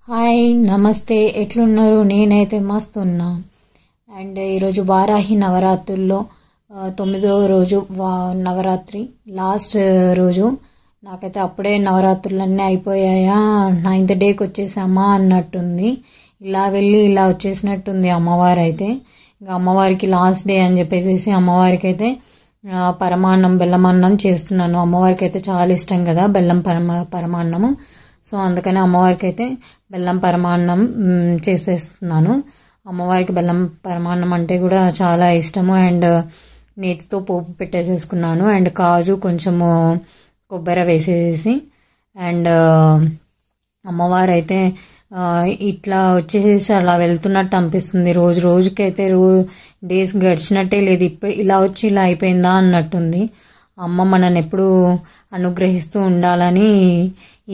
Hi నమస్తే ఎట్లున్నారు? నేనైతే మస్తు ఉన్నా. అండ్ ఈరోజు వారాహి నవరాత్రుల్లో 9వ రోజు నవరాత్రి లాస్ట్ రోజు. నాకైతే అప్పుడే నవరాత్రులన్నీ అయిపోయాయా, 9th డేకి వచ్చేసామా అన్నట్టుంది. ఇలా వెళ్ళి ఇలా వచ్చేసినట్టుంది అమ్మవారు అయితే. ఇంకా అమ్మవారికి లాస్ట్ డే అని చెప్పేసి అమ్మవారికి అయితే పరమాన్నం బెల్లం అన్నం చేస్తున్నాను. అమ్మవారికి అయితే చాలా ఇష్టం కదా బెల్లం పరమాన్నము. సో అందుకని అమ్మవారికి అయితే బెల్లం పరమాన్నం చేసేస్తున్నాను. అమ్మవారికి బెల్లం పరమాన్నం అంటే కూడా చాలా ఇష్టము. అండ్ నేతితో పోపు పెట్టేసేసుకున్నాను. అండ్ కాజు కొంచెము కొబ్బరి వేసేసి అండ్ అమ్మవారు అయితే ఇట్లా వచ్చేసేసి అలా వెళ్తున్నట్టు అనిపిస్తుంది. రోజు రోజుకైతే డేస్ గడిచినట్టే లేదు. ఇప్పుడు ఇలా వచ్చి ఇలా అయిపోయిందా అన్నట్టుంది. అమ్మ మనని ఎప్పుడు అనుగ్రహిస్తూ ఉండాలని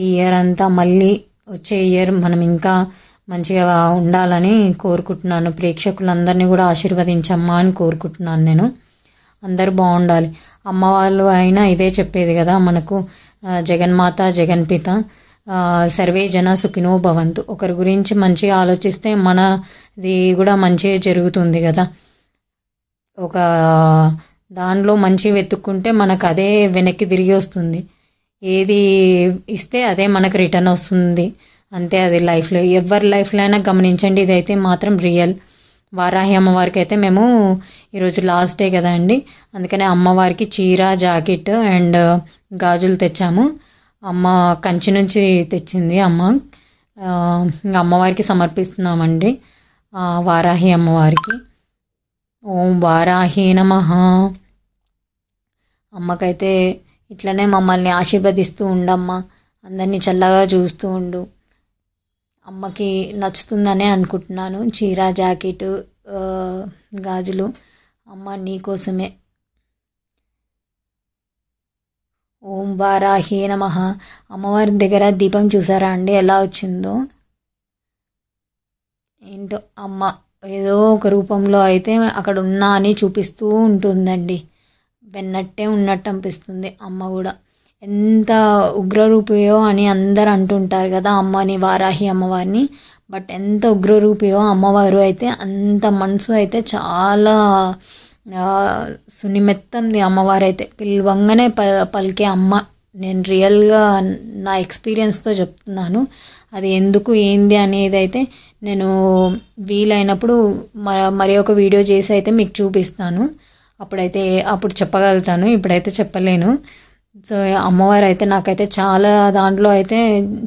ఈ ఇయర్ అంతా మళ్ళీ వచ్చే ఇయర్ మనం ఇంకా మంచిగా ఉండాలని కోరుకుంటున్నాను. ప్రేక్షకులందరినీ కూడా ఆశీర్వదించమ్మా అని కోరుకుంటున్నాను. నేను అందరూ బాగుండాలి. అమ్మ వాళ్ళు అయినా ఇదే చెప్పేది కదా మనకు, జగన్మాత జగన్పిత సర్వే జన సుఖినో భవంతు. ఒకరి గురించి మంచిగా ఆలోచిస్తే మనది కూడా మంచిగా జరుగుతుంది కదా. ఒక దానిలో మంచి వెతుక్కుంటే మనకు అదే వెనక్కి తిరిగి వస్తుంది. ఏది ఇస్తే అదే మనకు రిటర్న్ వస్తుంది. అంతే అది లైఫ్లో, ఎవరి లైఫ్లో అయినా గమనించండి. ఇదైతే మాత్రం రియల్. వారాహి అమ్మవారికి అయితే మేము ఈరోజు లాస్ట్ డే కదా అండి, అందుకనే అమ్మవారికి చీర జాకెట్ అండ్ గాజులు తెచ్చాము. అమ్మ కంచి నుంచి తెచ్చింది అమ్మ. అమ్మవారికి సమర్పిస్తున్నామండి వారాహి అమ్మవారికి. ఓం వారాహి నమః. అమ్మకైతే ఇట్లనే మమ్మల్ని ఆశీర్వదిస్తూ ఉండమ్మా, అందరినీ చల్లగా చూస్తూ ఉండు. అమ్మకి నచ్చుతుందనే అనుకుంటున్నాను. చీర జాకెట్ గాజులు అమ్మ నీకోసమే. ఓం వారాహి నమః. అమ్మవారి దగ్గర దీపం చూసారా అండి ఎలా వచ్చిందో? ఏంటో అమ్మ ఏదో ఒక రూపంలో అయితే అక్కడ ఉన్నా అని చూపిస్తూ ఉంటుందండి. వెన్నట్టే ఉన్నట్టు అనిపిస్తుంది అమ్మ కూడా. ఎంత ఉగ్రరూపియో అని అందరు అంటుంటారు కదా అమ్మని, వారాహి అమ్మవారిని. బట్ ఎంత ఉగ్రరూపియో అమ్మవారు అయితే అంత మనసు అయితే చాలా సునిమెత్తంది అమ్మవారు అయితే. పిలవంగానే పలికే అమ్మ. నేను రియల్గా నా ఎక్స్పీరియన్స్తో చెప్తున్నాను. అది ఎందుకు ఏంది అనేది అయితే నేను వీలైనప్పుడు మరి ఒక వీడియో చేసి అయితే మీకు చూపిస్తాను. అప్పుడు చెప్పగలుగుతాను, ఇప్పుడైతే చెప్పలేను. సో అమ్మవారు అయితే నాకైతే చాలా దాంట్లో అయితే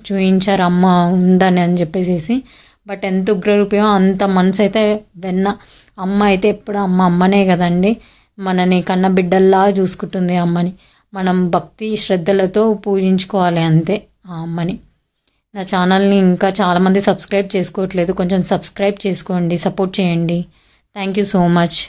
చూపించారు అమ్మ ఉందని అని చెప్పేసి. బట్ ఎంత ఉగ్రరూపమో అంత మనసు అయితే వెన్న. అమ్మ అయితే ఎప్పుడు అమ్మనే కదండి, మనని కన్న బిడ్డల్లా చూసుకుంటుంది అమ్మని. మనం భక్తి శ్రద్ధలతో పూజించుకోవాలి అంతే ఆ అమ్మని. నా ఛానల్ని ఇంకా చాలామంది సబ్స్క్రైబ్ చేసుకోవట్లేదు, కొంచెం సబ్స్క్రైబ్ చేసుకోండి, సపోర్ట్ చేయండి. Thank you so much.